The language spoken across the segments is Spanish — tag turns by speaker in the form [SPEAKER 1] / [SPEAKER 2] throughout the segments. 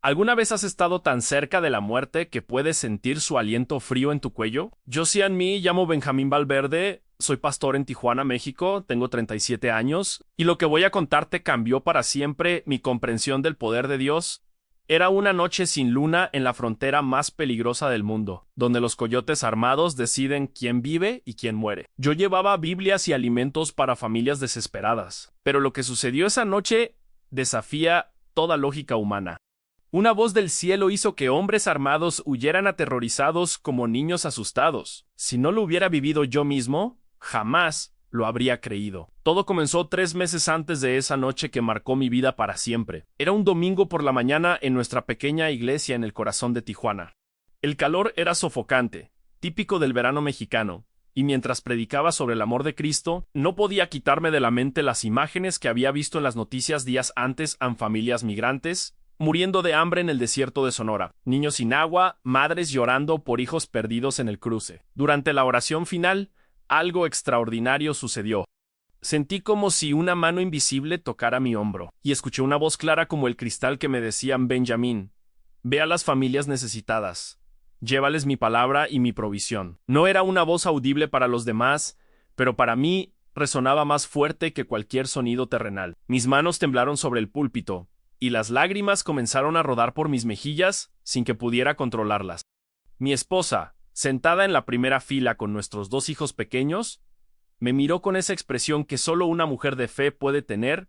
[SPEAKER 1] ¿Alguna vez has estado tan cerca de la muerte que puedes sentir su aliento frío en tu cuello? Yo sí en mí llamo Benjamín Valverde, soy pastor en Tijuana, México, tengo 37 años, y lo que voy a contarte cambió para siempre mi comprensión del poder de Dios. Era una noche sin luna en la frontera más peligrosa del mundo, donde los coyotes armados deciden quién vive y quién muere. Yo llevaba Biblias y alimentos para familias desesperadas, pero lo que sucedió esa noche desafía toda lógica humana. Una voz del cielo hizo que hombres armados huyeran aterrorizados como niños asustados. Si no lo hubiera vivido yo mismo, jamás lo habría creído. Todo comenzó 3 meses antes de esa noche que marcó mi vida para siempre. Era un domingo por la mañana en nuestra pequeña iglesia en el corazón de Tijuana. El calor era sofocante, típico del verano mexicano, y mientras predicaba sobre el amor de Cristo, no podía quitarme de la mente las imágenes que había visto en las noticias días antes en familias migrantes, muriendo de hambre en el desierto de Sonora, niños sin agua, madres llorando por hijos perdidos en el cruce. Durante la oración final, algo extraordinario sucedió. Sentí como si una mano invisible tocara mi hombro, y escuché una voz clara como el cristal que me decía: Benjamín, ve a las familias necesitadas, llévales mi palabra y mi provisión. No era una voz audible para los demás, pero para mí resonaba más fuerte que cualquier sonido terrenal. Mis manos temblaron sobre el púlpito, y las lágrimas comenzaron a rodar por mis mejillas sin que pudiera controlarlas. Mi esposa, sentada en la primera fila con nuestros 2 hijos pequeños, me miró con esa expresión que solo una mujer de fe puede tener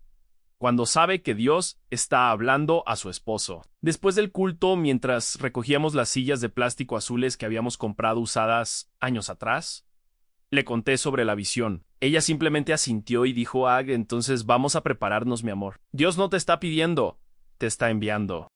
[SPEAKER 1] cuando sabe que Dios está hablando a su esposo. Después del culto, mientras recogíamos las sillas de plástico azules que habíamos comprado usadas años atrás, le conté sobre la visión. Ella simplemente asintió y dijo: entonces vamos a prepararnos, mi amor. Dios no te está pidiendo, te está enviando.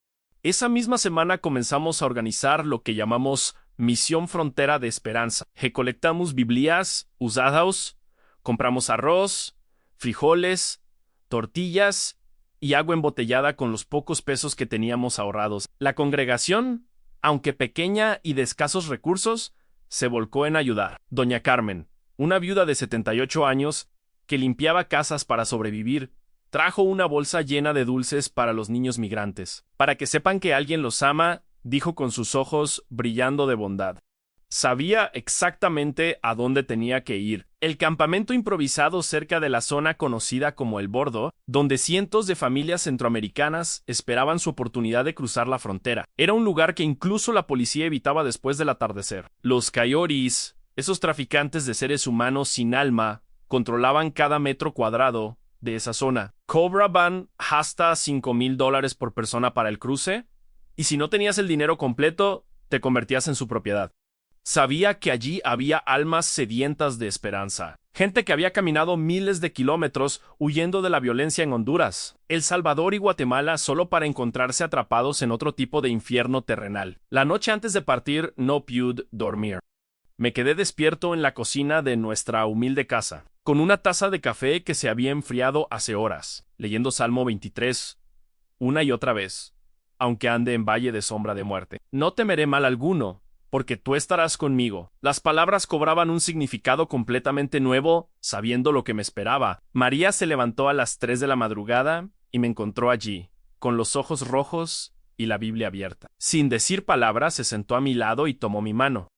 [SPEAKER 1] Esa misma semana comenzamos a organizar lo que llamamos Misión Frontera de Esperanza. Recolectamos Biblias usadas, compramos arroz, frijoles, tortillas y agua embotellada con los pocos pesos que teníamos ahorrados. La congregación, aunque pequeña y de escasos recursos, se volcó en ayudar. Doña Carmen, una viuda de 78 años que limpiaba casas para sobrevivir, trajo una bolsa llena de dulces para los niños migrantes. Para que sepan que alguien los ama, dijo con sus ojos brillando de bondad. Sabía exactamente a dónde tenía que ir. El campamento improvisado cerca de la zona conocida como El Bordo, donde cientos de familias centroamericanas esperaban su oportunidad de cruzar la frontera. Era un lugar que incluso la policía evitaba después del atardecer. Los coyotes, esos traficantes de seres humanos sin alma, controlaban cada metro cuadrado de esa zona. Cobraban hasta $5,000 por persona para el cruce, y si no tenías el dinero completo, te convertías en su propiedad. Sabía que allí había almas sedientas de esperanza. Gente que había caminado miles de kilómetros huyendo de la violencia en Honduras, El Salvador y Guatemala solo para encontrarse atrapados en otro tipo de infierno terrenal. La noche antes de partir no pude dormir. Me quedé despierto en la cocina de nuestra humilde casa, con una taza de café que se había enfriado hace horas, leyendo Salmo 23 una y otra vez, aunque ande en valle de sombra de muerte. No temeré mal alguno, porque tú estarás conmigo. Las palabras cobraban un significado completamente nuevo, sabiendo lo que me esperaba. María se levantó a las 3 de la madrugada y me encontró allí, con los ojos rojos y la Biblia abierta. Sin decir palabra, se sentó a mi lado y tomó mi mano.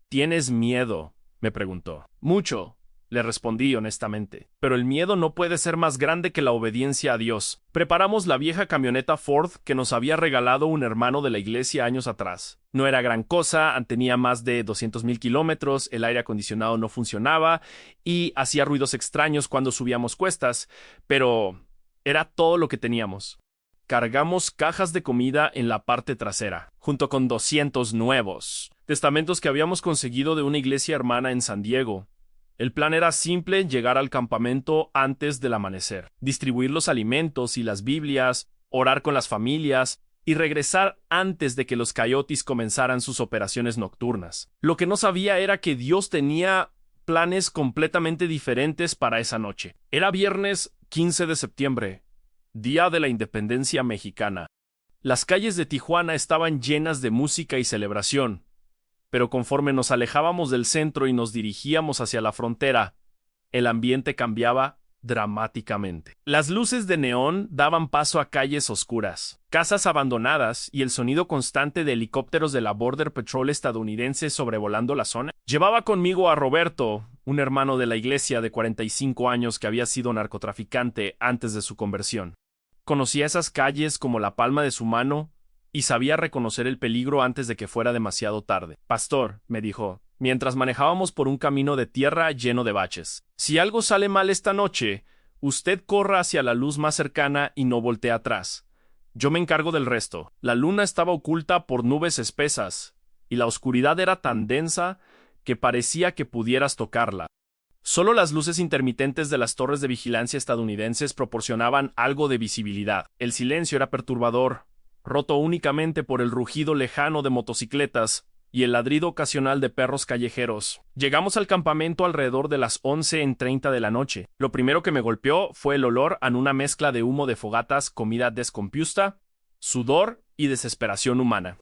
[SPEAKER 1] ¿Tienes miedo?, me preguntó. Mucho, le respondí honestamente. Pero el miedo no puede ser más grande que la obediencia a Dios. Preparamos la vieja camioneta Ford que nos había regalado un hermano de la iglesia años atrás. No era gran cosa, tenía más de 200,000 kilómetros, el aire acondicionado no funcionaba y hacía ruidos extraños cuando subíamos cuestas, pero era todo lo que teníamos. Cargamos cajas de comida en la parte trasera, junto con 200 nuevos testamentos que habíamos conseguido de una iglesia hermana en San Diego. El plan era simple: llegar al campamento antes del amanecer, distribuir los alimentos y las Biblias, orar con las familias y regresar antes de que los coyotes comenzaran sus operaciones nocturnas. Lo que no sabía era que Dios tenía planes completamente diferentes para esa noche. Era viernes 15 de septiembre, Día de la Independencia Mexicana. Las calles de Tijuana estaban llenas de música y celebración, pero conforme nos alejábamos del centro y nos dirigíamos hacia la frontera, el ambiente cambiaba dramáticamente. Las luces de neón daban paso a calles oscuras, casas abandonadas y el sonido constante de helicópteros de la Border Patrol estadounidense sobrevolando la zona. Llevaba conmigo a Roberto, un hermano de la iglesia de 45 años que había sido narcotraficante antes de su conversión. Conocía esas calles como la palma de su mano y sabía reconocer el peligro antes de que fuera demasiado tarde. «Pastor», me dijo, mientras manejábamos por un camino de tierra lleno de baches, «si algo sale mal esta noche, usted corra hacia la luz más cercana y no voltee atrás. Yo me encargo del resto». La luna estaba oculta por nubes espesas, y la oscuridad era tan densa que parecía que pudieras tocarla. Solo las luces intermitentes de las torres de vigilancia estadounidenses proporcionaban algo de visibilidad. El silencio era perturbador, roto únicamente por el rugido lejano de motocicletas y el ladrido ocasional de perros callejeros. Llegamos al campamento alrededor de las 11:30 de la noche. Lo primero que me golpeó fue el olor a una mezcla de humo de fogatas, comida descompuesta, sudor y desesperación humana.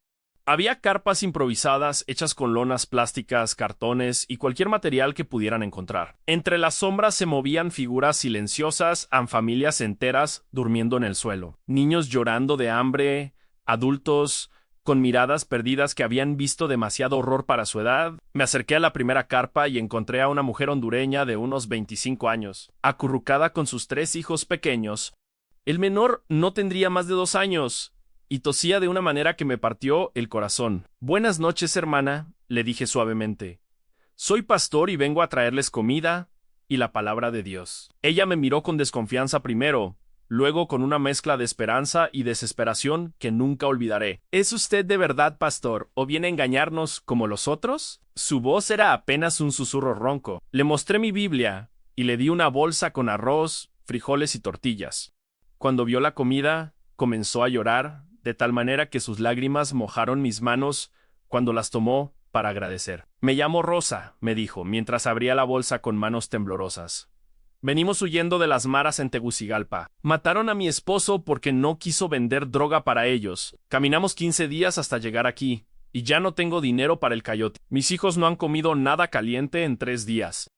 [SPEAKER 1] Había carpas improvisadas hechas con lonas plásticas, cartones y cualquier material que pudieran encontrar. Entre las sombras se movían figuras silenciosas, familias enteras durmiendo en el suelo. Niños llorando de hambre, adultos con miradas perdidas que habían visto demasiado horror para su edad. Me acerqué a la primera carpa y encontré a una mujer hondureña de unos 25 años, acurrucada con sus 3 hijos pequeños. El menor no tendría más de 2 años. Y tosía de una manera que me partió el corazón. «Buenas noches, hermana», le dije suavemente. «Soy pastor y vengo a traerles comida y la palabra de Dios». Ella me miró con desconfianza primero, luego con una mezcla de esperanza y desesperación que nunca olvidaré. «¿Es usted de verdad pastor o viene a engañarnos como los otros?» Su voz era apenas un susurro ronco. Le mostré mi Biblia y le di una bolsa con arroz, frijoles y tortillas. Cuando vio la comida, comenzó a llorar, de tal manera que sus lágrimas mojaron mis manos cuando las tomó para agradecer. «Me llamo Rosa», me dijo, mientras abría la bolsa con manos temblorosas. «Venimos huyendo de las maras en Tegucigalpa. Mataron a mi esposo porque no quiso vender droga para ellos. Caminamos 15 días hasta llegar aquí, y ya no tengo dinero para el cayote. Mis hijos no han comido nada caliente en 3 días.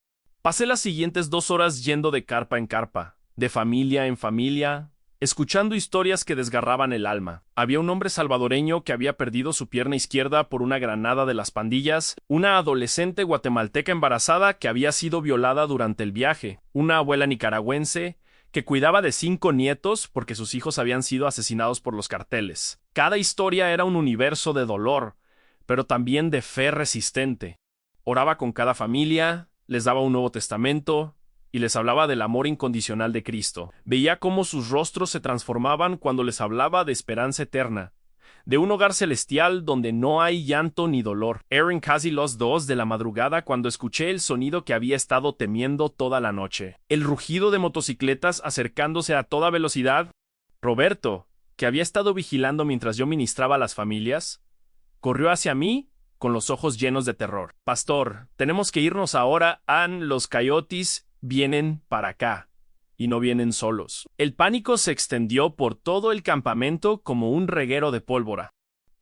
[SPEAKER 1] Pasé las siguientes 2 horas yendo de carpa en carpa, de familia en familia, escuchando historias que desgarraban el alma. Había un hombre salvadoreño que había perdido su pierna izquierda por una granada de las pandillas, una adolescente guatemalteca embarazada que había sido violada durante el viaje, una abuela nicaragüense que cuidaba de 5 nietos porque sus hijos habían sido asesinados por los carteles. Cada historia era un universo de dolor, pero también de fe resistente. Oraba con cada familia, les daba un Nuevo Testamento y les hablaba del amor incondicional de Cristo. Veía cómo sus rostros se transformaban cuando les hablaba de esperanza eterna, de un hogar celestial donde no hay llanto ni dolor. Eran casi las 2 de la madrugada cuando escuché el sonido que había estado temiendo toda la noche. El rugido de motocicletas acercándose a toda velocidad. Roberto, que había estado vigilando mientras yo ministraba a las familias, corrió hacia mí con los ojos llenos de terror. «Pastor, tenemos que irnos ahora. Los coyotes vienen para acá, y no vienen solos». El pánico se extendió por todo el campamento como un reguero de pólvora.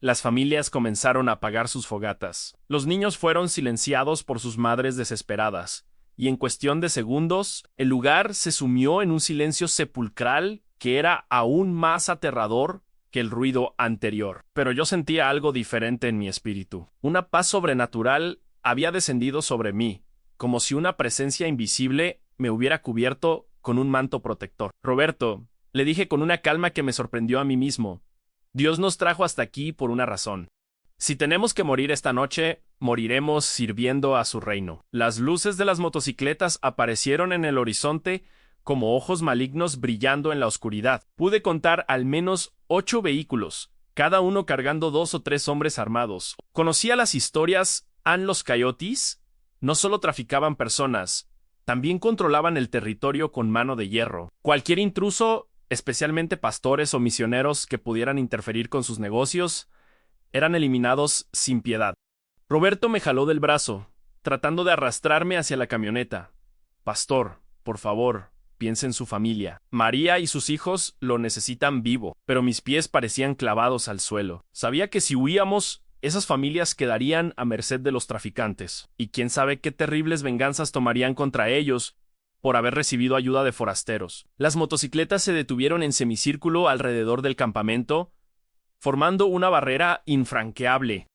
[SPEAKER 1] Las familias comenzaron a apagar sus fogatas. Los niños fueron silenciados por sus madres desesperadas, y en cuestión de segundos, el lugar se sumió en un silencio sepulcral que era aún más aterrador que el ruido anterior. Pero yo sentía algo diferente en mi espíritu. Una paz sobrenatural había descendido sobre mí, como si una presencia invisible me hubiera cubierto con un manto protector. «Roberto», le dije con una calma que me sorprendió a mí mismo, «Dios nos trajo hasta aquí por una razón. Si tenemos que morir esta noche, moriremos sirviendo a su reino». Las luces de las motocicletas aparecieron en el horizonte como ojos malignos brillando en la oscuridad. Pude contar al menos 8 vehículos, cada uno cargando 2 o 3 hombres armados. Conocía las historias. Los coyotes no solo traficaban personas, también controlaban el territorio con mano de hierro. Cualquier intruso, especialmente pastores o misioneros que pudieran interferir con sus negocios, eran eliminados sin piedad. Roberto me jaló del brazo, tratando de arrastrarme hacia la camioneta. «Pastor, por favor, piense en su familia. María y sus hijos lo necesitan vivo». Pero mis pies parecían clavados al suelo. Sabía que si huíamos, esas familias quedarían a merced de los traficantes, y quién sabe qué terribles venganzas tomarían contra ellos por haber recibido ayuda de forasteros. Las motocicletas se detuvieron en semicírculo alrededor del campamento, formando una barrera infranqueable.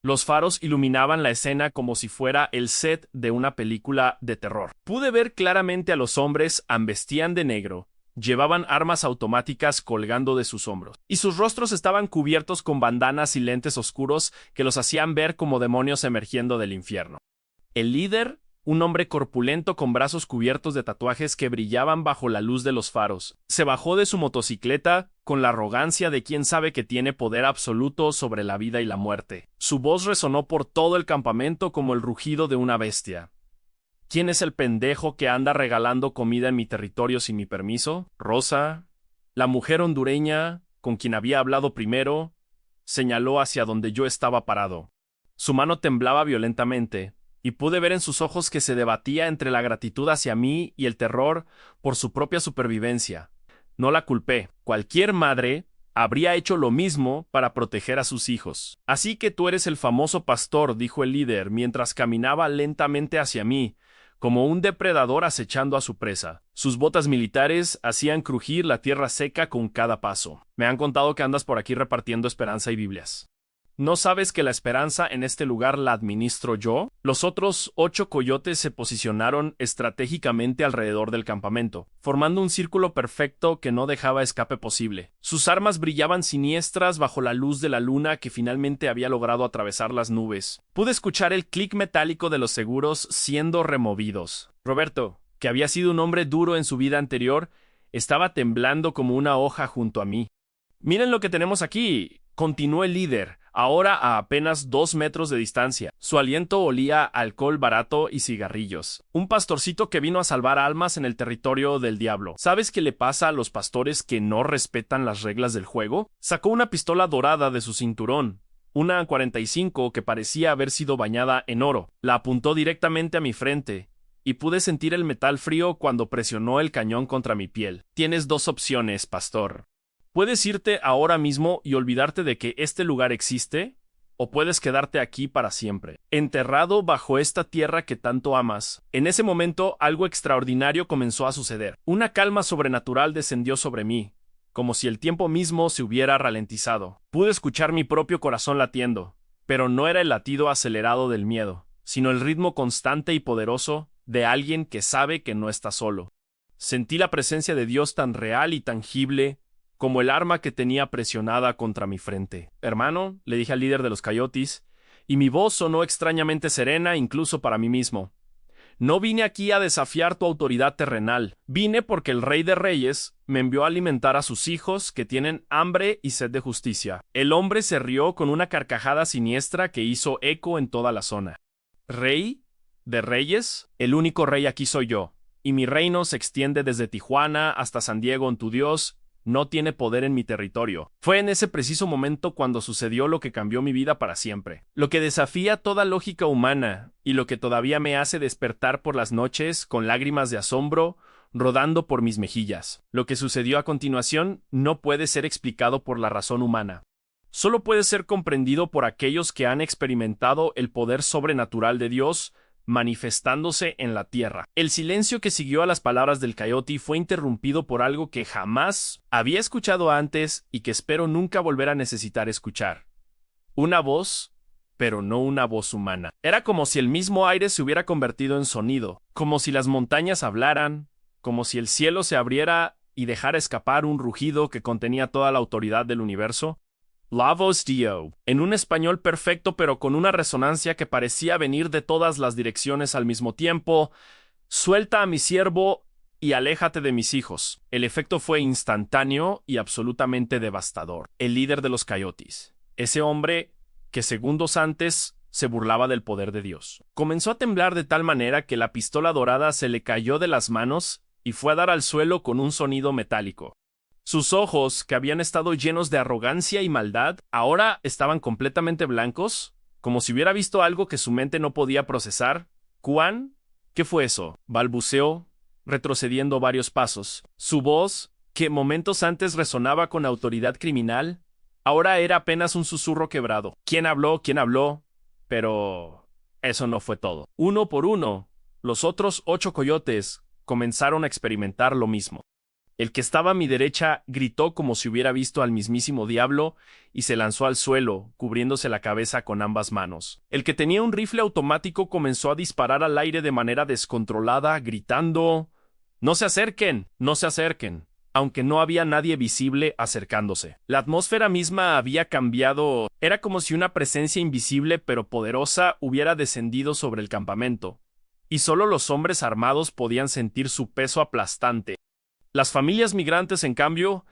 [SPEAKER 1] Los faros iluminaban la escena como si fuera el set de una película de terror. Pude ver claramente a los hombres, vestían de negro, llevaban armas automáticas colgando de sus hombros, y sus rostros estaban cubiertos con bandanas y lentes oscuros que los hacían ver como demonios emergiendo del infierno. El líder, un hombre corpulento con brazos cubiertos de tatuajes que brillaban bajo la luz de los faros, se bajó de su motocicleta con la arrogancia de quien sabe que tiene poder absoluto sobre la vida y la muerte. Su voz resonó por todo el campamento como el rugido de una bestia. ¿Quién es el pendejo que anda regalando comida en mi territorio sin mi permiso? Rosa, la mujer hondureña, con quien había hablado primero, señaló hacia donde yo estaba parado. Su mano temblaba violentamente, y pude ver en sus ojos que se debatía entre la gratitud hacia mí y el terror por su propia supervivencia. No la culpé. Cualquier madre habría hecho lo mismo para proteger a sus hijos. Así que tú eres el famoso pastor, dijo el líder, mientras caminaba lentamente hacia mí, como un depredador acechando a su presa. Sus botas militares hacían crujir la tierra seca con cada paso. Me han contado que andas por aquí repartiendo esperanza y Biblias. ¿No sabes que la esperanza en este lugar la administro yo? Los otros 8 coyotes se posicionaron estratégicamente alrededor del campamento, formando un círculo perfecto que no dejaba escape posible. Sus armas brillaban siniestras bajo la luz de la luna que finalmente había logrado atravesar las nubes. Pude escuchar el clic metálico de los seguros siendo removidos. Roberto, que había sido un hombre duro en su vida anterior, estaba temblando como una hoja junto a mí. «Miren lo que tenemos aquí», continuó el líder, ahora a apenas 2 metros de distancia. Su aliento olía a alcohol barato y cigarrillos. Un pastorcito que vino a salvar almas en el territorio del diablo. ¿Sabes qué le pasa a los pastores que no respetan las reglas del juego? Sacó una pistola dorada de su cinturón, una 45 que parecía haber sido bañada en oro. La apuntó directamente a mi frente, y pude sentir el metal frío cuando presionó el cañón contra mi piel. Tienes 2 opciones, pastor. Puedes irte ahora mismo y olvidarte de que este lugar existe, o puedes quedarte aquí para siempre, enterrado bajo esta tierra que tanto amas. En ese momento, algo extraordinario comenzó a suceder. Una calma sobrenatural descendió sobre mí, como si el tiempo mismo se hubiera ralentizado. Pude escuchar mi propio corazón latiendo, pero no era el latido acelerado del miedo, sino el ritmo constante y poderoso de alguien que sabe que no está solo. Sentí la presencia de Dios tan real y tangible como el arma que tenía presionada contra mi frente. «Hermano», le dije al líder de los coyotes, y mi voz sonó extrañamente serena incluso para mí mismo. «No vine aquí a desafiar tu autoridad terrenal. Vine porque el Rey de Reyes me envió a alimentar a sus hijos que tienen hambre y sed de justicia». El hombre se rió con una carcajada siniestra que hizo eco en toda la zona. «¿Rey de Reyes? El único rey aquí soy yo, y mi reino se extiende desde Tijuana hasta San Diego en tu Dios. No tiene poder en mi territorio». Fue en ese preciso momento cuando sucedió lo que cambió mi vida para siempre. Lo que desafía toda lógica humana y lo que todavía me hace despertar por las noches con lágrimas de asombro rodando por mis mejillas. Lo que sucedió a continuación no puede ser explicado por la razón humana. Solo puede ser comprendido por aquellos que han experimentado el poder sobrenatural de Dios manifestándose en la tierra. El silencio que siguió a las palabras del coyote fue interrumpido por algo que jamás había escuchado antes y que espero nunca volver a necesitar escuchar. Una voz, pero no una voz humana. Era como si el mismo aire se hubiera convertido en sonido, como si las montañas hablaran, como si el cielo se abriera y dejara escapar un rugido que contenía toda la autoridad del universo. La voz Dio, en un español perfecto pero con una resonancia que parecía venir de todas las direcciones al mismo tiempo. «Suelta a mi siervo y aléjate de mis hijos». El efecto fue instantáneo y absolutamente devastador. El líder de los coyotes, ese hombre que segundos antes se burlaba del poder de Dios, comenzó a temblar de tal manera que la pistola dorada se le cayó de las manos y fue a dar al suelo con un sonido metálico. Sus ojos, que habían estado llenos de arrogancia y maldad, ahora estaban completamente blancos, como si hubiera visto algo que su mente no podía procesar. «¿Juan? ¿Qué fue eso?», balbuceó, retrocediendo varios pasos. Su voz, que momentos antes resonaba con autoridad criminal, ahora era apenas un susurro quebrado. «¿Quién habló? ¿Quién habló?». Pero eso no fue todo. Uno por uno, los otros 8 coyotes comenzaron a experimentar lo mismo. El que estaba a mi derecha gritó como si hubiera visto al mismísimo diablo y se lanzó al suelo, cubriéndose la cabeza con ambas manos. El que tenía un rifle automático comenzó a disparar al aire de manera descontrolada, gritando: «¡No se acerquen! ¡No se acerquen!», aunque no había nadie visible acercándose. La atmósfera misma había cambiado. Era como si una presencia invisible pero poderosa hubiera descendido sobre el campamento, y solo los hombres armados podían sentir su peso aplastante. Las familias migrantes, en cambio,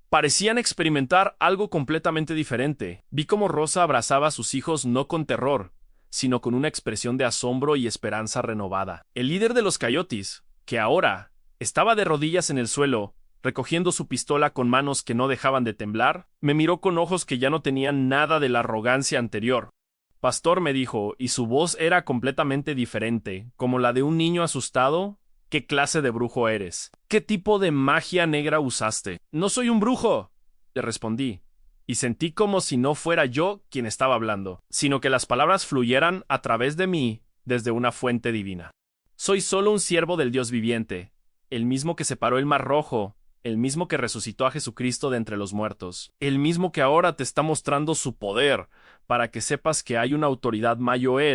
[SPEAKER 1] parecían experimentar algo completamente diferente. Vi cómo Rosa abrazaba a sus hijos no con terror, sino con una expresión de asombro y esperanza renovada. El líder de los Coyotes, que ahora estaba de rodillas en el suelo, recogiendo su pistola con manos que no dejaban de temblar, me miró con ojos que ya no tenían nada de la arrogancia anterior. «Pastor», me dijo, y su voz era completamente diferente, como la de un niño asustado. «¿Qué clase de brujo eres? ¿Qué tipo de magia negra usaste?» «No soy un brujo», le respondí, y sentí como si no fuera yo quien estaba hablando, sino que las palabras fluyeran a través de mí desde una fuente divina. «Soy solo un siervo del Dios viviente, el mismo que separó el Mar Rojo, el mismo que resucitó a Jesucristo de entre los muertos, el mismo que ahora te está mostrando su poder, para que sepas que hay una autoridad mayor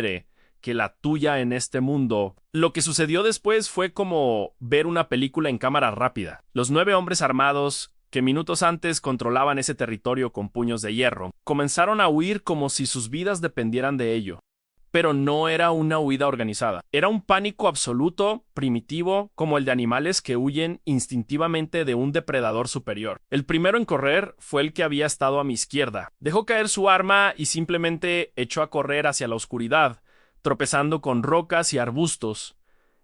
[SPEAKER 1] que la tuya en este mundo». Lo que sucedió después fue como ver una película en cámara rápida. Los 9 hombres armados, que minutos antes controlaban ese territorio con puños de hierro, comenzaron a huir como si sus vidas dependieran de ello. Pero no era una huida organizada. Era un pánico absoluto, primitivo, como el de animales que huyen instintivamente de un depredador superior. El primero en correr fue el que había estado a mi izquierda. Dejó caer su arma y simplemente echó a correr hacia la oscuridad, tropezando con rocas y arbustos,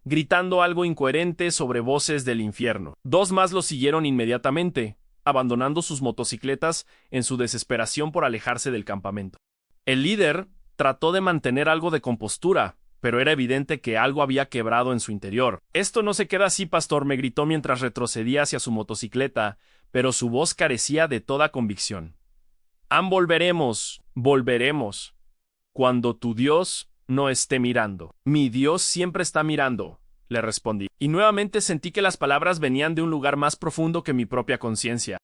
[SPEAKER 1] gritando algo incoherente sobre voces del infierno. 2 más lo siguieron inmediatamente, abandonando sus motocicletas en su desesperación por alejarse del campamento. El líder trató de mantener algo de compostura, pero era evidente que algo había quebrado en su interior. «Esto no se queda así, pastor», me gritó mientras retrocedía hacia su motocicleta, pero su voz carecía de toda convicción. «Volveremos, cuando tu Dios no esté mirando». «Mi Dios siempre está mirando», le respondí, y nuevamente sentí que las palabras venían de un lugar más profundo que mi propia conciencia.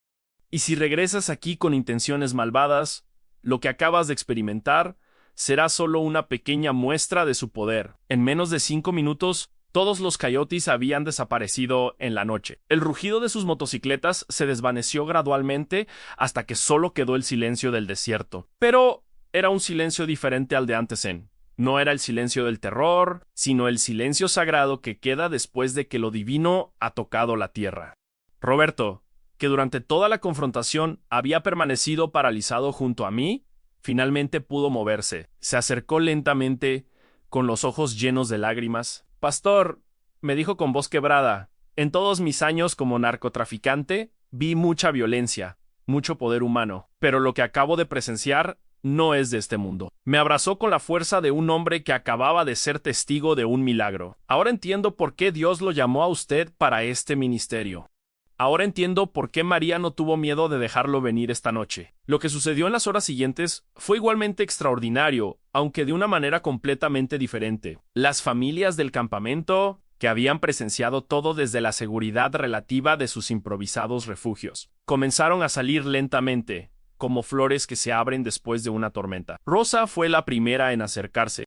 [SPEAKER 1] «Y si regresas aquí con intenciones malvadas, lo que acabas de experimentar será solo una pequeña muestra de su poder». En menos de 5 minutos, todos los Coyotes habían desaparecido en la noche. El rugido de sus motocicletas se desvaneció gradualmente hasta que solo quedó el silencio del desierto. Pero era un silencio diferente al de antes. No era el silencio del terror, sino el silencio sagrado que queda después de que lo divino ha tocado la tierra. Roberto, que durante toda la confrontación había permanecido paralizado junto a mí, finalmente pudo moverse. Se acercó lentamente, con los ojos llenos de lágrimas. «Pastor», me dijo con voz quebrada, «en todos mis años como narcotraficante vi mucha violencia, mucho poder humano, pero lo que acabo de presenciar no es de este mundo». Me abrazó con la fuerza de un hombre que acababa de ser testigo de un milagro. «Ahora entiendo por qué Dios lo llamó a usted para este ministerio. Ahora entiendo por qué María no tuvo miedo de dejarlo venir esta noche». Lo que sucedió en las horas siguientes fue igualmente extraordinario, aunque de una manera completamente diferente. Las familias del campamento, que habían presenciado todo desde la seguridad relativa de sus improvisados refugios, comenzaron a salir lentamente, como flores que se abren después de una tormenta. Rosa fue la primera en acercarse.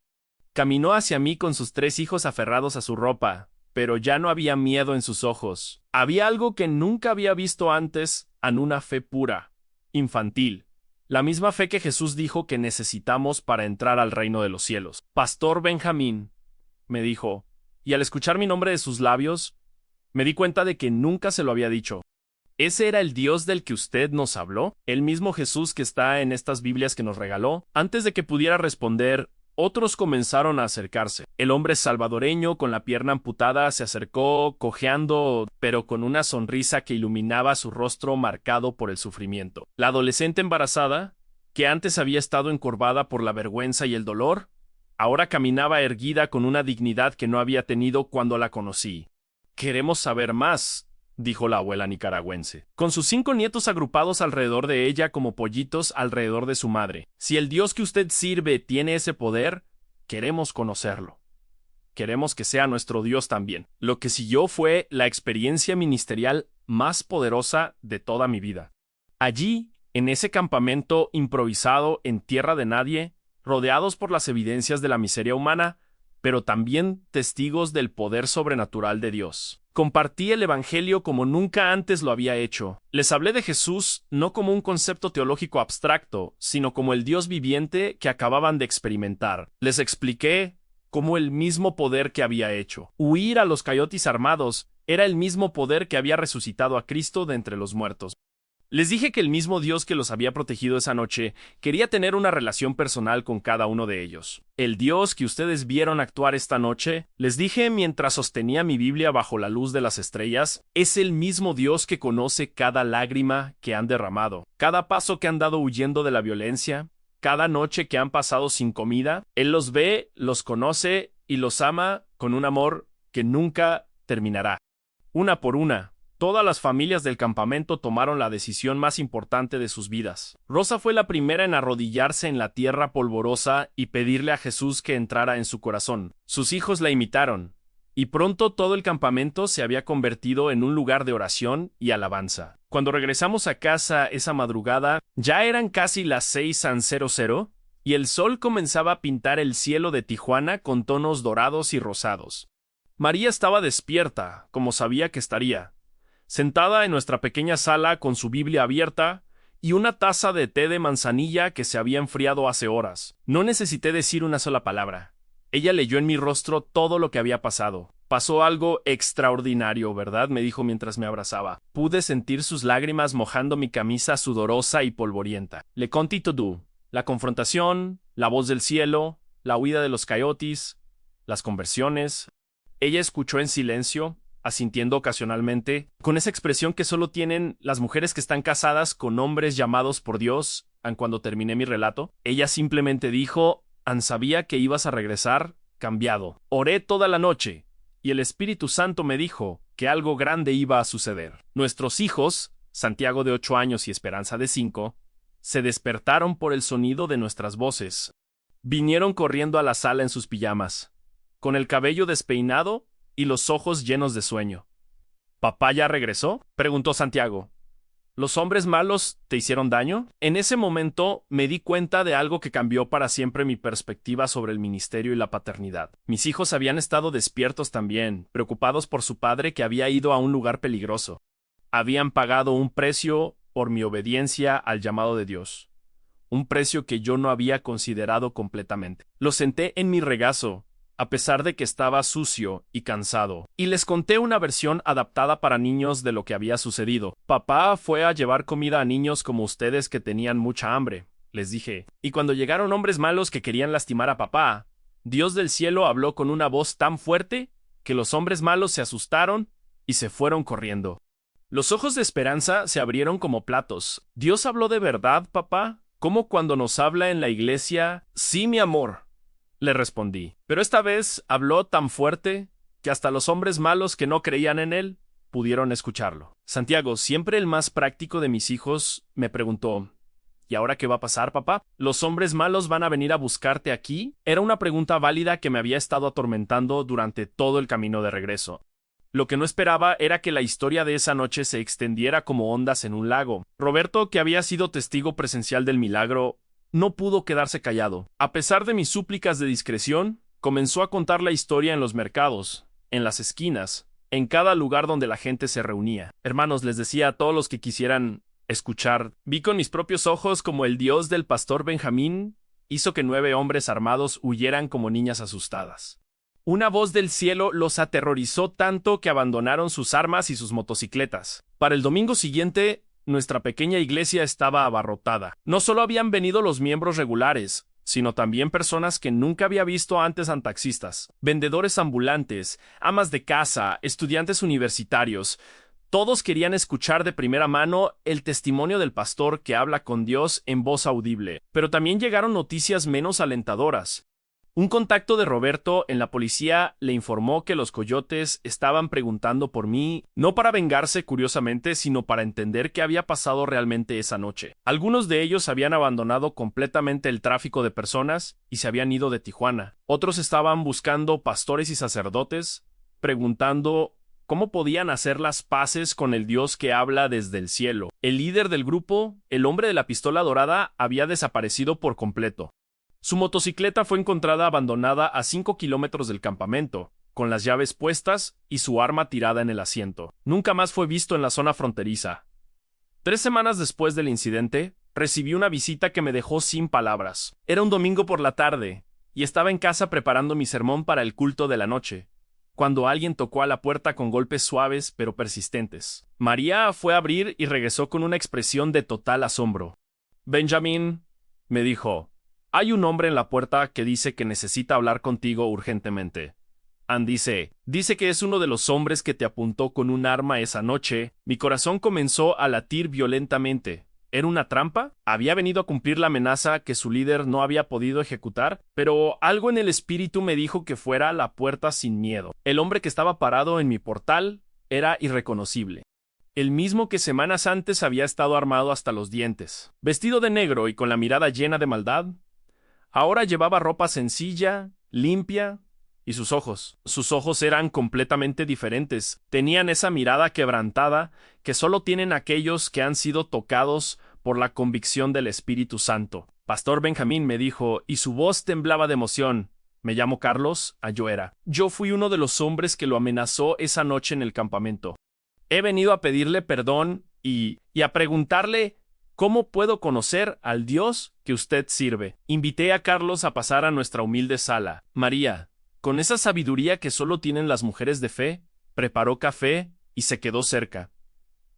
[SPEAKER 1] Caminó hacia mí con sus 3 hijos aferrados a su ropa, pero ya no había miedo en sus ojos. Había algo que nunca había visto antes, en una fe pura, infantil. La misma fe que Jesús dijo que necesitamos para entrar al reino de los cielos. «Pastor Benjamín», me dijo, y al escuchar mi nombre de sus labios, me di cuenta de que nunca se lo había dicho. ¿Ese era el Dios del que usted nos habló? ¿El mismo Jesús que está en estas Biblias que nos regaló? Antes de que pudiera responder, otros comenzaron a acercarse. El hombre salvadoreño con la pierna amputada se acercó, cojeando, pero con una sonrisa que iluminaba su rostro marcado por el sufrimiento. La adolescente embarazada, que antes había estado encorvada por la vergüenza y el dolor, ahora caminaba erguida con una dignidad que no había tenido cuando la conocí. «Queremos saber más», dijo la abuela nicaragüense, con sus 5 nietos agrupados alrededor de ella como pollitos alrededor de su madre. «Si el Dios que usted sirve tiene ese poder, queremos conocerlo». queremos que sea nuestro Dios también. Lo que siguió fue la experiencia ministerial más poderosa de toda mi vida. Allí, en ese campamento improvisado en tierra de nadie, rodeados por las evidencias de la miseria humana, pero también testigos del poder sobrenatural de Dios. Compartí el Evangelio como nunca antes lo había hecho. Les hablé de Jesús no como un concepto teológico abstracto, sino como el Dios viviente que acababan de experimentar. Les expliqué cómo el mismo poder que había hecho huir a los coyotes armados era el mismo poder que había resucitado a Cristo de entre los muertos. Les dije que el mismo Dios que los había protegido esa noche quería tener una relación personal con cada uno de ellos. El Dios que ustedes vieron actuar esta noche, les dije mientras sostenía mi Biblia bajo la luz de las estrellas, es el mismo Dios que conoce cada lágrima que han derramado, cada paso que han dado huyendo de la violencia, cada noche que han pasado sin comida. Él los ve, los conoce y los ama con un amor que nunca terminará. Una por una, todas las familias del campamento tomaron la decisión más importante de sus vidas. Rosa fue la primera en arrodillarse en la tierra polvorosa y pedirle a Jesús que entrara en su corazón. Sus hijos la imitaron, y pronto todo el campamento se había convertido en un lugar de oración y alabanza. Cuando regresamos a casa esa madrugada, ya eran casi las 6:00 y el sol comenzaba a pintar el cielo de Tijuana con tonos dorados y rosados. María estaba despierta, como sabía que estaría, sentada en nuestra pequeña sala con su Biblia abierta y una taza de té de manzanilla que se había enfriado hace horas. No necesité decir una sola palabra. Ella leyó en mi rostro todo lo que había pasado. Pasó algo extraordinario, ¿verdad?, me dijo mientras me abrazaba. Pude sentir sus lágrimas mojando mi camisa sudorosa y polvorienta. Le conté todo. La confrontación, la voz del cielo, la huida de los coyotes, las conversiones. Ella escuchó en silencio, asintiendo ocasionalmente, con esa expresión que solo tienen las mujeres que están casadas con hombres llamados por Dios. Cuando terminé mi relato, ella simplemente dijo: sabía que ibas a regresar cambiado. Oré toda la noche, y el Espíritu Santo me dijo que algo grande iba a suceder. Nuestros hijos, Santiago de 8 años y Esperanza de 5, se despertaron por el sonido de nuestras voces. Vinieron corriendo a la sala en sus pijamas, con el cabello despeinado y los ojos llenos de sueño. ¿Papá ya regresó?, preguntó Santiago. ¿Los hombres malos te hicieron daño? En ese momento me di cuenta de algo que cambió para siempre mi perspectiva sobre el ministerio y la paternidad. Mis hijos habían estado despiertos también, preocupados por su padre que había ido a un lugar peligroso. Habían pagado un precio por mi obediencia al llamado de Dios, un precio que yo no había considerado completamente. Los senté en mi regazo, a pesar de que estaba sucio y cansado, y les conté una versión adaptada para niños de lo que había sucedido. Papá fue a llevar comida a niños como ustedes que tenían mucha hambre, les dije, y cuando llegaron hombres malos que querían lastimar a papá, Dios del cielo habló con una voz tan fuerte que los hombres malos se asustaron y se fueron corriendo. Los ojos de Esperanza se abrieron como platos. ¿Dios habló de verdad, papá? ¿Cómo cuando nos habla en la iglesia? Sí, mi amor, le respondí, pero esta vez habló tan fuerte que hasta los hombres malos que no creían en él pudieron escucharlo. Santiago, siempre el más práctico de mis hijos, me preguntó: ¿y ahora qué va a pasar, papá? ¿Los hombres malos van a venir a buscarte aquí? Era una pregunta válida que me había estado atormentando durante todo el camino de regreso. Lo que no esperaba era que la historia de esa noche se extendiera como ondas en un lago. Roberto, que había sido testigo presencial del milagro, no pudo quedarse callado. A pesar de mis súplicas de discreción, comenzó a contar la historia en los mercados, en las esquinas, en cada lugar donde la gente se reunía. Hermanos, les decía a todos los que quisieran escuchar, vi con mis propios ojos como el Dios del pastor Benjamín hizo que 9 hombres armados huyeran como niñas asustadas. Una voz del cielo los aterrorizó tanto que abandonaron sus armas y sus motocicletas. Para el domingo siguiente, nuestra pequeña iglesia estaba abarrotada. No solo habían venido los miembros regulares, sino también personas que nunca había visto antes en taxistas, vendedores ambulantes, amas de casa, estudiantes universitarios. Todos querían escuchar de primera mano el testimonio del pastor que habla con Dios en voz audible. Pero también llegaron noticias menos alentadoras. Un contacto de Roberto en la policía le informó que los coyotes estaban preguntando por mí, no para vengarse curiosamente, sino para entender qué había pasado realmente esa noche. Algunos de ellos habían abandonado completamente el tráfico de personas y se habían ido de Tijuana. Otros estaban buscando pastores y sacerdotes, preguntando cómo podían hacer las paces con el Dios que habla desde el cielo. El líder del grupo, el hombre de la pistola dorada, había desaparecido por completo. Su motocicleta fue encontrada abandonada a 5 kilómetros del campamento, con las llaves puestas y su arma tirada en el asiento. Nunca más fue visto en la zona fronteriza. 3 semanas después del incidente, recibí una visita que me dejó sin palabras. Era un domingo por la tarde, y estaba en casa preparando mi sermón para el culto de la noche, cuando alguien tocó a la puerta con golpes suaves pero persistentes. María fue a abrir y regresó con una expresión de total asombro. «Benjamín», me dijo, «hay un hombre en la puerta que dice que necesita hablar contigo urgentemente». Ann dice que es uno de los hombres que te apuntó con un arma esa noche. Mi corazón comenzó a latir violentamente. ¿Era una trampa? Había venido a cumplir la amenaza que su líder no había podido ejecutar, pero algo en el espíritu me dijo que fuera a la puerta sin miedo. El hombre que estaba parado en mi portal era irreconocible. El mismo que semanas antes había estado armado hasta los dientes. Vestido de negro y con la mirada llena de maldad, ahora llevaba ropa sencilla, limpia, y sus ojos eran completamente diferentes. Tenían esa mirada quebrantada que solo tienen aquellos que han sido tocados por la convicción del Espíritu Santo. Pastor Benjamín, me dijo, y su voz temblaba de emoción. Me llamo Carlos Ayuera. Yo fui uno de los hombres que lo amenazó esa noche en el campamento. He venido a pedirle perdón y a preguntarle ¿cómo puedo conocer al Dios que usted sirve? Invité a Carlos a pasar a nuestra humilde sala. María, con esa sabiduría que solo tienen las mujeres de fe, preparó café y se quedó cerca.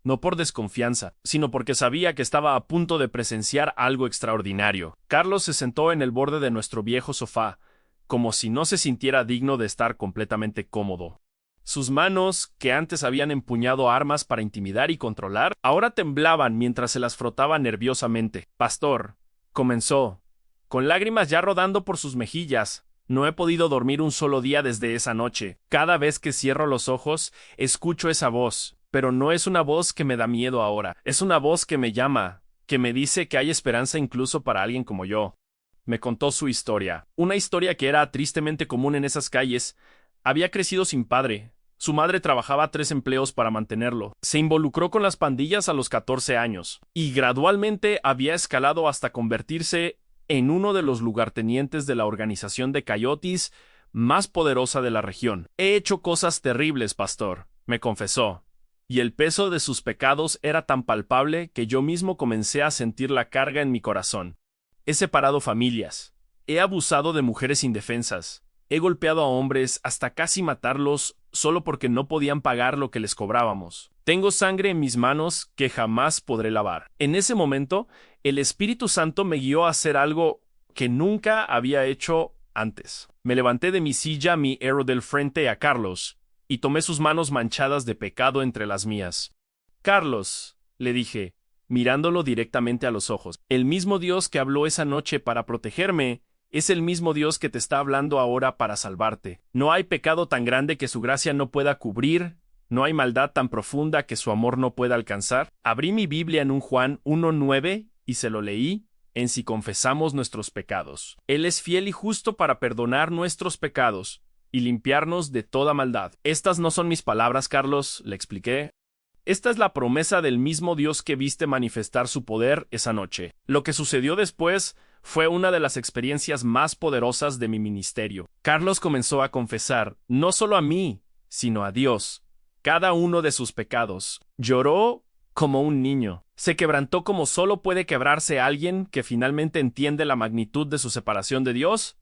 [SPEAKER 1] No por desconfianza, sino porque sabía que estaba a punto de presenciar algo extraordinario. Carlos se sentó en el borde de nuestro viejo sofá, como si no se sintiera digno de estar completamente cómodo. Sus manos, que antes habían empuñado armas para intimidar y controlar, ahora temblaban mientras se las frotaba nerviosamente. Pastor, comenzó, con lágrimas ya rodando por sus mejillas. No he podido dormir un solo día desde esa noche. Cada vez que cierro los ojos, escucho esa voz, pero no es una voz que me da miedo ahora. Es una voz que me llama, que me dice que hay esperanza incluso para alguien como yo. Me contó su historia, una historia que era tristemente común en esas calles. Había crecido sin padre. Su madre trabajaba 3 empleos para mantenerlo. Se involucró con las pandillas a los 14 años, y gradualmente había escalado hasta convertirse en uno de los lugartenientes de la organización de coyotes más poderosa de la región. He hecho cosas terribles, pastor, me confesó, y el peso de sus pecados era tan palpable que yo mismo comencé a sentir la carga en mi corazón. He separado familias, he abusado de mujeres indefensas, he golpeado a hombres hasta casi matarlos solo porque no podían pagar lo que les cobrábamos. Tengo sangre en mis manos que jamás podré lavar. En ese momento, el Espíritu Santo me guió a hacer algo que nunca había hecho antes. Me levanté de mi silla, mi héroe del frente a Carlos, y tomé sus manos manchadas de pecado entre las mías. Carlos, le dije, mirándolo directamente a los ojos, el mismo Dios que habló esa noche para protegerme, es el mismo Dios que te está hablando ahora para salvarte. No hay pecado tan grande que su gracia no pueda cubrir, no hay maldad tan profunda que su amor no pueda alcanzar. Abrí mi Biblia en un Juan 1:9 y se lo leí, en si confesamos nuestros pecados. Él es fiel y justo para perdonar nuestros pecados y limpiarnos de toda maldad. Estas no son mis palabras, Carlos, le expliqué. Esta es la promesa del mismo Dios que viste manifestar su poder esa noche. Lo que sucedió después fue una de las experiencias más poderosas de mi ministerio. Carlos comenzó a confesar, no solo a mí, sino a Dios, cada uno de sus pecados. Lloró como un niño. Se quebrantó como solo puede quebrarse alguien que finalmente entiende la magnitud de su separación de Dios,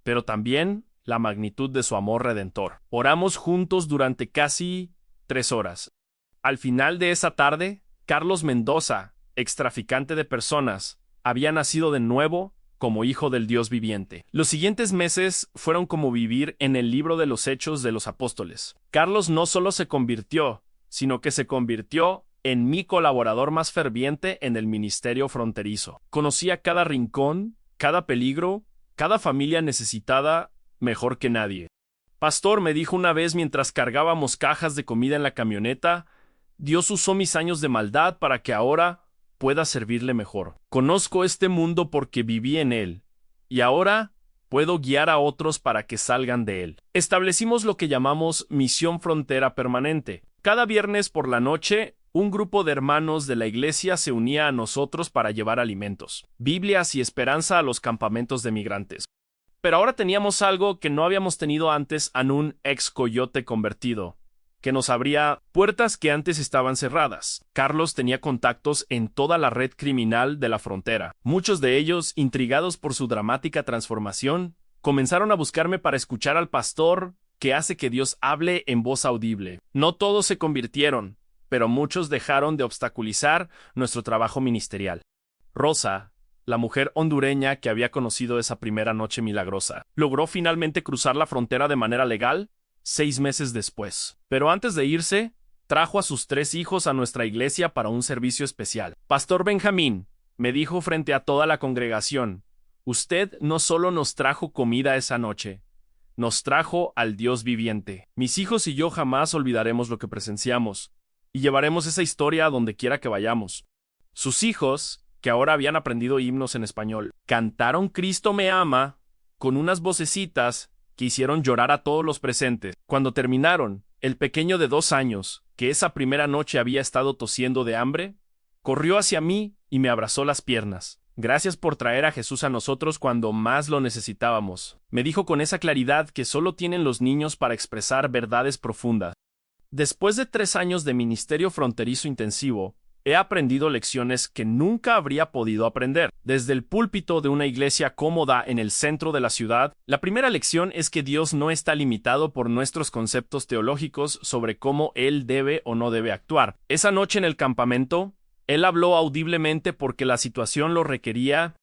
[SPEAKER 1] pero también la magnitud de su amor redentor. Oramos juntos durante casi 3 horas. Al final de esa tarde, Carlos Mendoza, extraficante de personas, había nacido de nuevo como hijo del Dios viviente. Los siguientes meses fueron como vivir en el libro de los Hechos de los Apóstoles. Carlos no solo se convirtió, sino que se convirtió en mi colaborador más ferviente en el ministerio fronterizo. Conocía cada rincón, cada peligro, Cada familia necesitada mejor que nadie. Pastor, me dijo una vez mientras cargábamos cajas de comida en la camioneta, Dios usó mis años de maldad para que ahora pueda servirle mejor. Conozco este mundo porque viví en él, y ahora puedo guiar a otros para que salgan de él. Establecimos lo que llamamos Misión Frontera Permanente. Cada viernes por la noche, un grupo de hermanos de la iglesia se unía a nosotros para llevar alimentos, Biblias y esperanza a los campamentos de migrantes. Pero ahora teníamos algo que no habíamos tenido antes en un ex coyote convertido, que nos abría puertas que antes estaban cerradas. Carlos tenía contactos en toda la red criminal de la frontera. Muchos de ellos, intrigados por su dramática transformación, comenzaron a buscarme para escuchar al pastor que hace que Dios hable en voz audible. No todos se convirtieron, pero muchos dejaron de obstaculizar nuestro trabajo ministerial. Rosa, la mujer hondureña que había conocido esa primera noche milagrosa, logró finalmente cruzar la frontera de manera legal 6 meses después. Pero antes de irse, trajo a sus 3 hijos a nuestra iglesia para un servicio especial. Pastor Benjamín, me dijo frente a toda la congregación, usted no solo nos trajo comida esa noche, nos trajo al Dios viviente. Mis hijos y yo jamás olvidaremos lo que presenciamos, y llevaremos esa historia a donde quiera que vayamos. Sus hijos, que ahora habían aprendido himnos en español, cantaron Cristo me ama con unas vocecitas que hicieron llorar a todos los presentes. Cuando terminaron, el pequeño de 2 años, que esa primera noche había estado tosiendo de hambre, corrió hacia mí y me abrazó las piernas. Gracias por traer a Jesús a nosotros cuando más lo necesitábamos. Me dijo con esa claridad que solo tienen los niños para expresar verdades profundas. Después de 3 años de ministerio fronterizo intensivo, he aprendido lecciones que nunca habría podido aprender. Desde el púlpito de una iglesia cómoda en el centro de la ciudad, la primera lección es que Dios no está limitado por nuestros conceptos teológicos sobre cómo Él debe o no debe actuar. Esa noche en el campamento, Él habló audiblemente porque la situación lo requería.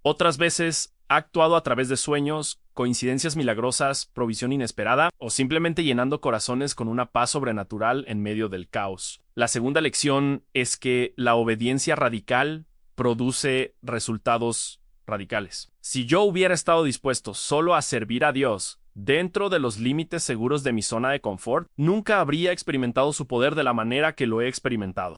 [SPEAKER 1] Otras veces ha actuado a través de sueños, coincidencias milagrosas, provisión inesperada o simplemente llenando corazones con una paz sobrenatural en medio del caos. La segunda lección es que la obediencia radical produce resultados radicales. Si yo hubiera estado dispuesto solo a servir a Dios dentro de los límites seguros de mi zona de confort, nunca habría experimentado su poder de la manera que lo he experimentado.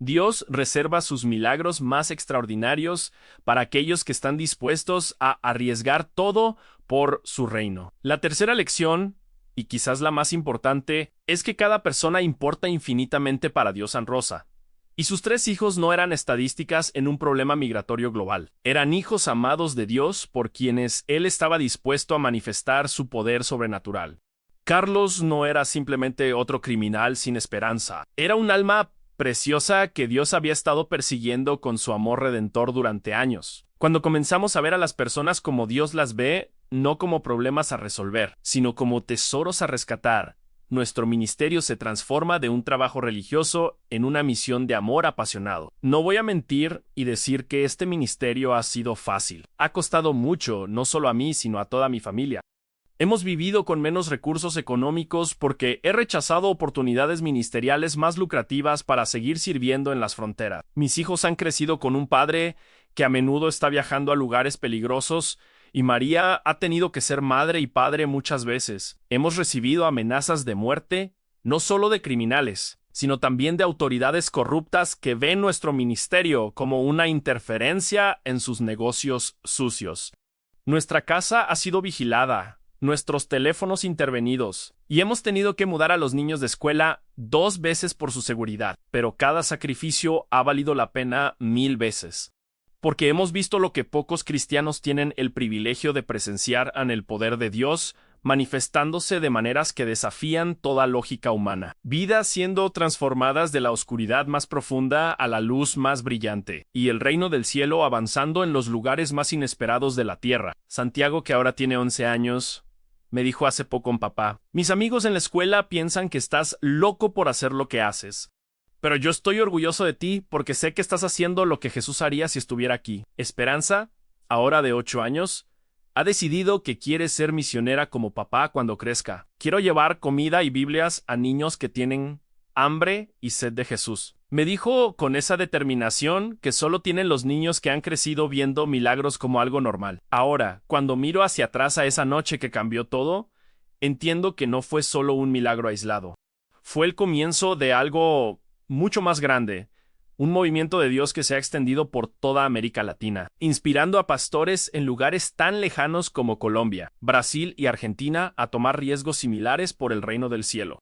[SPEAKER 1] Dios reserva sus milagros más extraordinarios para aquellos que están dispuestos a arriesgar todo por su reino. La tercera lección, y quizás la más importante, es que cada persona importa infinitamente para Dios San Rosa. Y sus 3 hijos no eran estadísticas en un problema migratorio global. Eran hijos amados de Dios por quienes Él estaba dispuesto a manifestar su poder sobrenatural. Carlos no era simplemente otro criminal sin esperanza. Era un alma preciosa que Dios había estado persiguiendo con su amor redentor durante años. Cuando comenzamos a ver a las personas como Dios las ve, no como problemas a resolver, sino como tesoros a rescatar, nuestro ministerio se transforma de un trabajo religioso en una misión de amor apasionado. No voy a mentir y decir que este ministerio ha sido fácil. Ha costado mucho, no solo a mí, sino a toda mi familia. Hemos vivido con menos recursos económicos porque he rechazado oportunidades ministeriales más lucrativas para seguir sirviendo en las fronteras. Mis hijos han crecido con un padre que a menudo está viajando a lugares peligrosos y María ha tenido que ser madre y padre muchas veces. Hemos recibido amenazas de muerte, no solo de criminales, sino también de autoridades corruptas que ven nuestro ministerio como una interferencia en sus negocios sucios. Nuestra casa ha sido vigilada, nuestros teléfonos intervenidos, y hemos tenido que mudar a los niños de escuela 2 veces por su seguridad, pero cada sacrificio ha valido la pena 1000 veces. Porque hemos visto lo que pocos cristianos tienen el privilegio de presenciar en el poder de Dios, manifestándose de maneras que desafían toda lógica humana. Vidas siendo transformadas de la oscuridad más profunda a la luz más brillante, y el reino del cielo avanzando en los lugares más inesperados de la tierra. Santiago, que ahora tiene 11 años, me dijo hace poco papá, mis amigos en la escuela piensan que estás loco por hacer lo que haces. Pero yo estoy orgulloso de ti porque sé que estás haciendo lo que Jesús haría si estuviera aquí. Esperanza, ahora de 8 años, ha decidido que quiere ser misionera como papá cuando crezca. Quiero llevar comida y Biblias a niños que tienen hambre y sed de Jesús. Me dijo con esa determinación que solo tienen los niños que han crecido viendo milagros como algo normal. Ahora, cuando miro hacia atrás a esa noche que cambió todo, entiendo que no fue solo un milagro aislado. Fue el comienzo de algo mucho más grande, un movimiento de Dios que se ha extendido por toda América Latina, inspirando a pastores en lugares tan lejanos como Colombia, Brasil y Argentina a tomar riesgos similares por el reino del cielo.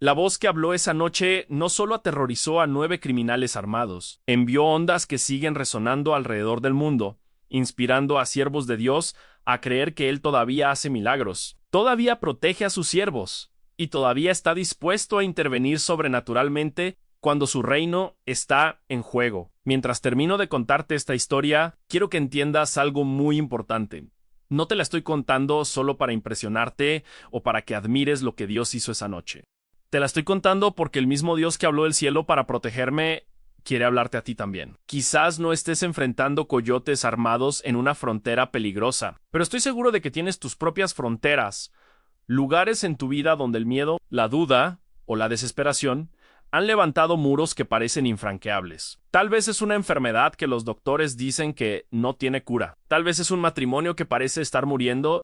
[SPEAKER 1] La voz que habló esa noche no solo aterrorizó a 9 criminales armados, envió ondas que siguen resonando alrededor del mundo, inspirando a siervos de Dios a creer que Él todavía hace milagros, todavía protege a sus siervos, y todavía está dispuesto a intervenir sobrenaturalmente cuando su reino está en juego. Mientras termino de contarte esta historia, quiero que entiendas algo muy importante. No te la estoy contando solo para impresionarte o para que admires lo que Dios hizo esa noche. Te la estoy contando porque el mismo Dios que habló del cielo para protegerme quiere hablarte a ti también. Quizás no estés enfrentando coyotes armados en una frontera peligrosa, pero estoy seguro de que tienes tus propias fronteras, lugares en tu vida donde el miedo, la duda o la desesperación han levantado muros que parecen infranqueables. Tal vez es una enfermedad que los doctores dicen que no tiene cura. Tal vez es un matrimonio que parece estar muriendo.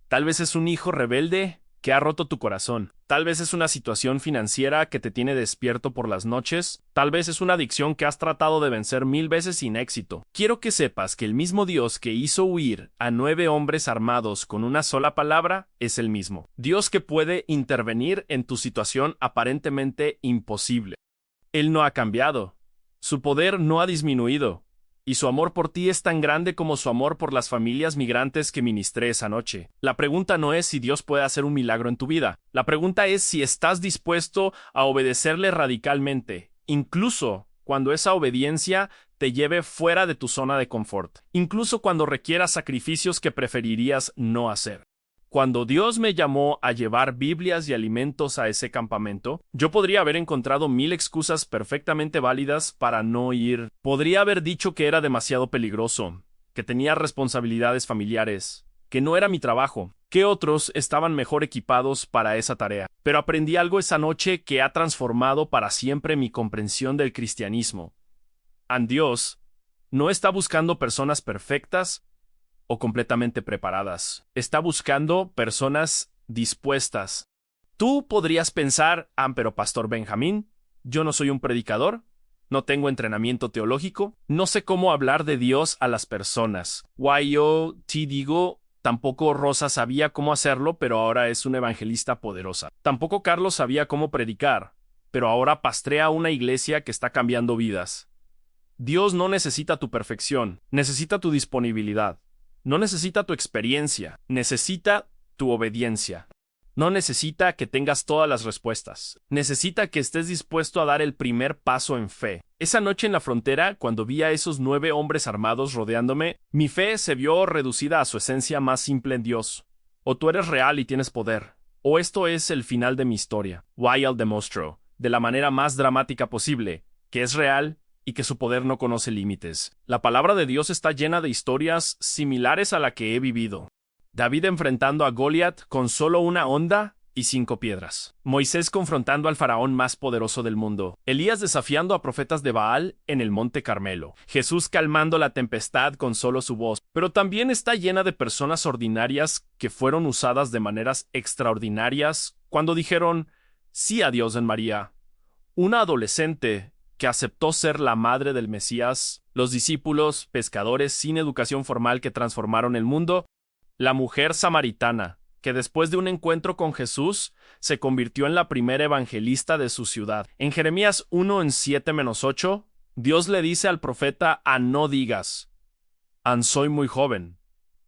[SPEAKER 1] Tal vez es un hijo rebelde que ha roto tu corazón. Tal vez es una situación financiera que te tiene despierto por las noches. Tal vez es una adicción que has tratado de vencer 1000 veces sin éxito. Quiero que sepas que el mismo Dios que hizo huir a 9 hombres armados con una sola palabra es el mismo. Dios que puede intervenir en tu situación aparentemente imposible. Él no ha cambiado. Su poder no ha disminuido. Y su amor por ti es tan grande como su amor por las familias migrantes que ministré esa noche. La pregunta no es si Dios puede hacer un milagro en tu vida. La pregunta es si estás dispuesto a obedecerle radicalmente, incluso cuando esa obediencia te lleve fuera de tu zona de confort, incluso cuando requiera sacrificios que preferirías no hacer. Cuando Dios me llamó a llevar Biblias y alimentos a ese campamento, yo podría haber encontrado 1000 excusas perfectamente válidas para no ir. Podría haber dicho que era demasiado peligroso, que tenía responsabilidades familiares, que no era mi trabajo, que otros estaban mejor equipados para esa tarea. Pero aprendí algo esa noche que ha transformado para siempre mi comprensión del cristianismo. Dios no está buscando personas perfectas o completamente preparadas. Está buscando personas dispuestas. Tú podrías pensar, pero Pastor Benjamín, yo no soy un predicador, no tengo entrenamiento teológico, no sé cómo hablar de Dios a las personas. Yo te digo, tampoco Rosa sabía cómo hacerlo, pero ahora es una evangelista poderosa. Tampoco Carlos sabía cómo predicar, pero ahora pastrea una iglesia que está cambiando vidas. Dios no necesita tu perfección, necesita tu disponibilidad. No necesita tu experiencia, necesita tu obediencia. No necesita que tengas todas las respuestas. Necesita que estés dispuesto a dar el primer paso en fe. Esa noche en la frontera, cuando vi a esos 9 hombres armados rodeándome, mi fe se vio reducida a su esencia más simple en Dios. O tú eres real y tienes poder, o esto es el final de mi historia. Wild demostró, de la manera más dramática posible, que es real y que su poder no conoce límites. La palabra de Dios está llena de historias similares a la que he vivido. David enfrentando a Goliat con solo una honda y 5 piedras. Moisés confrontando al faraón más poderoso del mundo. Elías desafiando a profetas de Baal en el Monte Carmelo. Jesús calmando la tempestad con solo su voz. Pero también está llena de personas ordinarias que fueron usadas de maneras extraordinarias cuando dijeron sí a Dios en María. Una adolescente que aceptó ser la madre del Mesías, los discípulos, pescadores sin educación formal que transformaron el mundo, la mujer samaritana, que después de un encuentro con Jesús, se convirtió en la primera evangelista de su ciudad. En Jeremías 1:7-8, Dios le dice al profeta no digas, soy muy joven,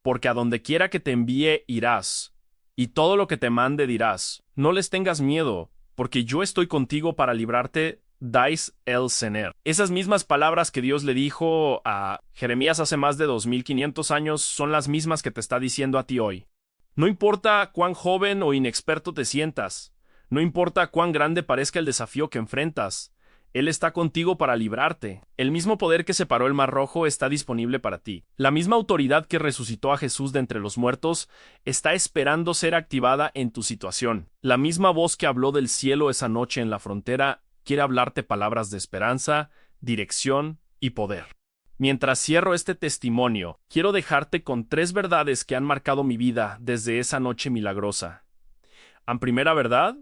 [SPEAKER 1] porque a donde quiera que te envíe irás, y todo lo que te mande dirás, no les tengas miedo, porque yo estoy contigo para librarte Dais el Sener. Esas mismas palabras que Dios le dijo a Jeremías hace más de 2500 años son las mismas que te está diciendo a ti hoy. No importa cuán joven o inexperto te sientas, no importa cuán grande parezca el desafío que enfrentas, Él está contigo para librarte. El mismo poder que separó el Mar Rojo está disponible para ti. La misma autoridad que resucitó a Jesús de entre los muertos está esperando ser activada en tu situación. La misma voz que habló del cielo esa noche en la frontera quiere hablarte palabras de esperanza, dirección y poder. Mientras cierro este testimonio, quiero dejarte con 3 verdades que han marcado mi vida desde esa noche milagrosa. En primera verdad,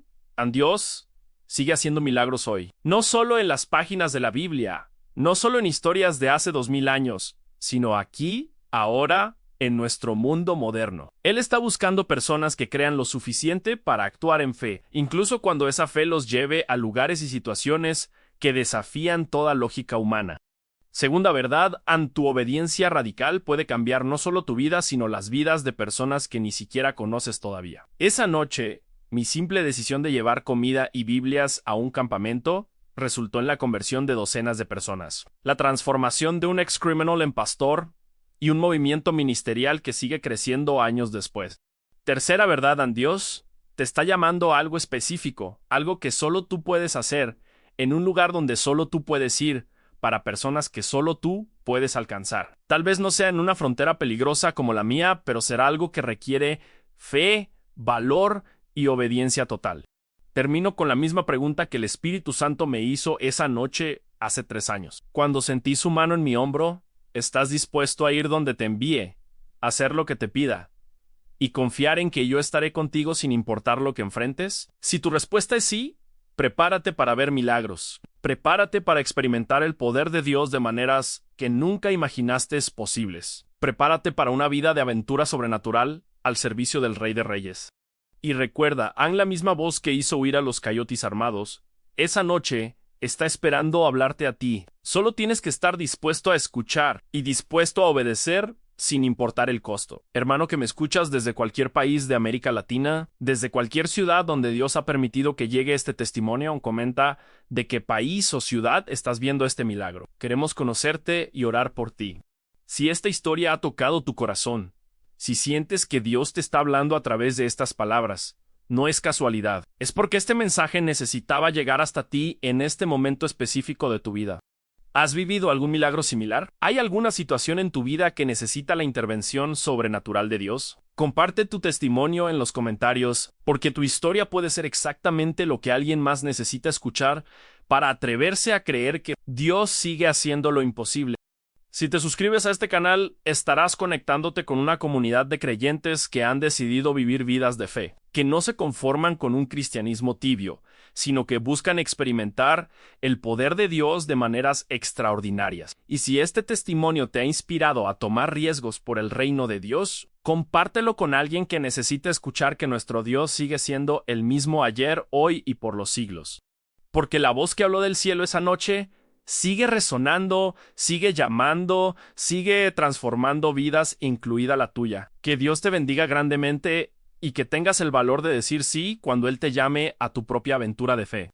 [SPEAKER 1] Dios sigue haciendo milagros hoy. No solo en las páginas de la Biblia, no solo en historias de hace 2000 años, sino aquí, ahora, en nuestro mundo moderno. Él está buscando personas que crean lo suficiente para actuar en fe, incluso cuando esa fe los lleve a lugares y situaciones que desafían toda lógica humana. Segunda verdad, tu obediencia radical puede cambiar no solo tu vida, sino las vidas de personas que ni siquiera conoces todavía. Esa noche, mi simple decisión de llevar comida y Biblias a un campamento resultó en la conversión de docenas de personas. La transformación de un ex-criminal en pastor y un movimiento ministerial que sigue creciendo años después. Tercera verdad, Dios te está llamando a algo específico, algo que solo tú puedes hacer, en un lugar donde solo tú puedes ir, para personas que solo tú puedes alcanzar. Tal vez no sea en una frontera peligrosa como la mía, pero será algo que requiere fe, valor y obediencia total. Termino con la misma pregunta que el Espíritu Santo me hizo esa noche hace 3 años. Cuando sentí su mano en mi hombro, ¿estás dispuesto a ir donde te envíe, a hacer lo que te pida, y confiar en que yo estaré contigo sin importar lo que enfrentes? Si tu respuesta es sí, prepárate para ver milagros. Prepárate para experimentar el poder de Dios de maneras que nunca imaginaste posibles. Prepárate para una vida de aventura sobrenatural al servicio del Rey de Reyes. Y recuerda, la misma voz que hizo huir a los coyotes armados, esa noche está esperando hablarte a ti. Solo tienes que estar dispuesto a escuchar y dispuesto a obedecer sin importar el costo. Hermano que me escuchas desde cualquier país de América Latina, desde cualquier ciudad donde Dios ha permitido que llegue este testimonio, comenta de qué país o ciudad estás viendo este milagro. Queremos conocerte y orar por ti. Si esta historia ha tocado tu corazón, si sientes que Dios te está hablando a través de estas palabras, no es casualidad. Es porque este mensaje necesitaba llegar hasta ti en este momento específico de tu vida. ¿Has vivido algún milagro similar? ¿Hay alguna situación en tu vida que necesita la intervención sobrenatural de Dios? Comparte tu testimonio en los comentarios, porque tu historia puede ser exactamente lo que alguien más necesita escuchar para atreverse a creer que Dios sigue haciendo lo imposible. Si te suscribes a este canal, estarás conectándote con una comunidad de creyentes que han decidido vivir vidas de fe, que no se conforman con un cristianismo tibio, sino que buscan experimentar el poder de Dios de maneras extraordinarias. Y si este testimonio te ha inspirado a tomar riesgos por el reino de Dios, compártelo con alguien que necesite escuchar que nuestro Dios sigue siendo el mismo ayer, hoy y por los siglos. Porque la voz que habló del cielo esa noche sigue resonando, sigue llamando, sigue transformando vidas, incluida la tuya. Que Dios te bendiga grandemente y que tengas el valor de decir sí cuando Él te llame a tu propia aventura de fe.